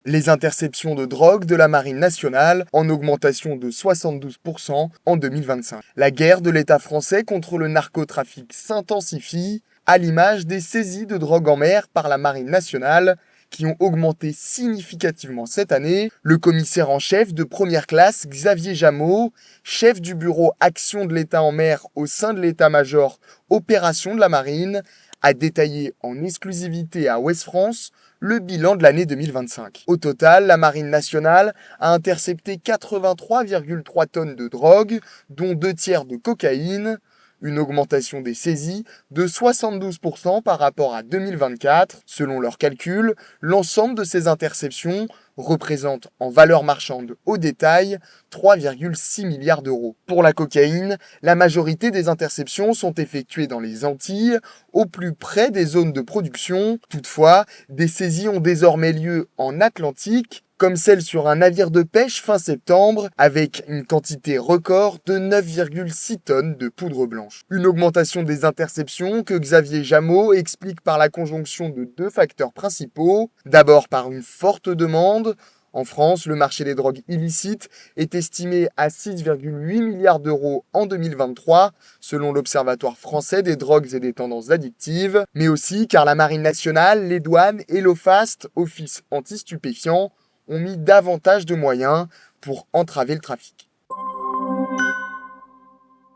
Les interceptions de drogue de la Marine nationale en augmentation de 72% en 2025. La guerre de l'État français contre le narcotrafic s'intensifie, à l'image des saisies de drogue en mer par la Marine nationale qui ont augmenté significativement cette année. Le commissaire en chef de première classe, Xavier Jameau, chef du bureau Action de l'État en mer au sein de l'état-major Opération de la Marine, a détaillé en exclusivité à Ouest France le bilan de l'année 2025. Au total, la Marine nationale a intercepté 83,3 tonnes de drogue, dont 2 tiers de cocaïne, une augmentation des saisies de 72% par rapport à 2024. Selon leurs calculs, l'ensemble de ces interceptions représente en valeur marchande au détail 3,6 milliards d'euros. Pour la cocaïne, la majorité des interceptions sont effectuées dans les Antilles, au plus près des zones de production. Toutefois, des saisies ont désormais lieu en Atlantique, comme celle sur un navire de pêche fin septembre, avec une quantité record de 9,6 tonnes de poudre blanche. Une augmentation des interceptions que Xavier Jameau explique par la conjonction de 2 facteurs principaux. D'abord par une forte demande. En France, le marché des drogues illicites est estimé à 6,8 milliards d'euros en 2023, selon l'Observatoire français des drogues et des tendances addictives, mais aussi car la Marine nationale, les douanes et l'OFAST, Office anti-stupéfiants, ont mis davantage de moyens pour entraver le trafic.